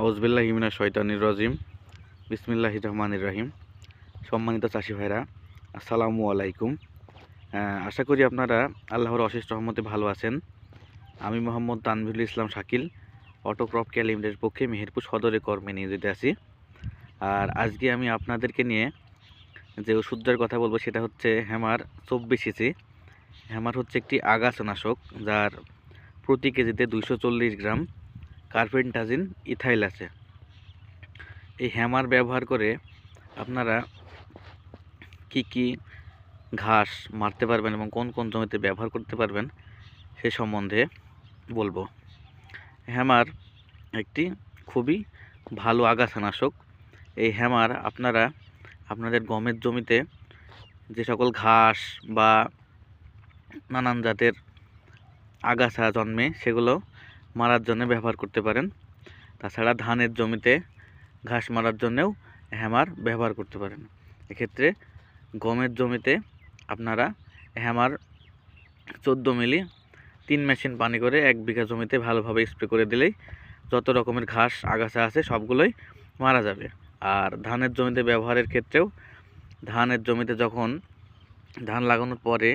আউযুবিল্লাহি মিনাশ শাইতানির রাজিম। বিসমিল্লাহির রহমানির রহিম। সম্মানিত চাষি ভাইরা, আসসালামু আলাইকুম। আশা করি আপনারা আল্লাহর অশেষ রহমতে ভালো আছেন। আমি মোহাম্মদ তানভীরুল ইসলাম শাকিল, অটোক্রপ কেয়ার লিমিটেডের পক্ষে মেহেরপুর সদরে কর্মে নিয়োজিত আছি। আর আজকে আমি আপনাদেরকে নিয়ে যে ওষুধটার কথা বলবো সেটা হচ্ছে হ্যামার 24 হ্যামার হচ্ছে একটি আগাছানাশক, যার প্রতি কেজিতে 240 গ্রাম কার্পেন্টাজিন ইথাইল আছে। এই হ্যামার ব্যবহার করে আপনারা কি ঘাস মারতে পারবেন এবং কোন কোন জমিতে ব্যবহার করতে পারবেন সে সম্বন্ধে বলবো। হ্যামার একটি খুবই ভালো আগাছানাশক। এই হ্যামার আপনারা আপনাদের গমের জমিতে যে সকল ঘাস বা নানান জাতের আগাছা জন্মে সেগুলো মারার জন্য ব্যবহার করতে পারেন। তাছাড়া ধানের জমিতে ঘাস মারার জন্যেও হ্যামার ব্যবহার করতে পারেন। এক্ষেত্রে গমের জমিতে আপনারা হ্যামার 14 মিলি 3 মেশিন পানি করে 1 বিঘা জমিতে ভালোভাবে স্প্রে করে দিলেই যত রকমের ঘাস আগাছা আছে সবগুলোই মারা যাবে। আর ধানের জমিতে ব্যবহারের ক্ষেত্রেও ধানের জমিতে যখন ধান লাগানোর পরে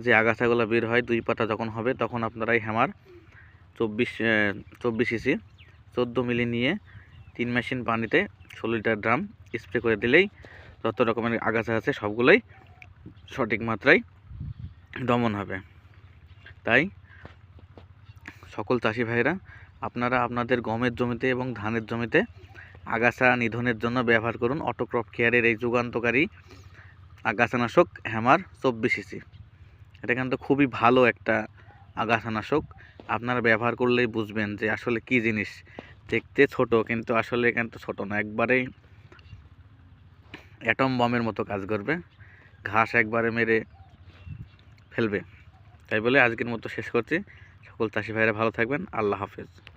যে আগাছাগুলো বের হয় 2 পাতা যখন হবে তখন আপনারা এই হ্যামার 24 ইসি 14 মিলি নিয়ে 3 মেশিন পানিতে 16 লিটার ড্রাম স্প্রে করে দিলেই যত রকমের আগাছা আছে সবগুলোই সঠিক মাত্রায় দমন হবে। তাই সকল চাষি ভাইরা আপনারা আপনাদের গমের জমিতে এবং ধানের জমিতে আগাছা নিধনের জন্য ব্যবহার করুন অটোক্রপ কেয়ারের এই যুগান্তকারী আগাছানাশক হ্যামার 24 ইসি। এটা কিন্তু খুবই ভালো একটা আগাছানাশক। আপনারা ব্যবহার করলেই বুঝবেন যে আসলে কি জিনিস। দেখতে ছোট কিন্তু আসলে কিন্তু ছোট না, একবারেই অ্যাটম বমের মতো কাজ করবে, ঘাস একবারে মেরে ফেলবে। তাই বলে আজকের মতো শেষ করছি। সকল চাষি ভাইরা ভালো থাকবেন। আল্লাহ হাফেজ।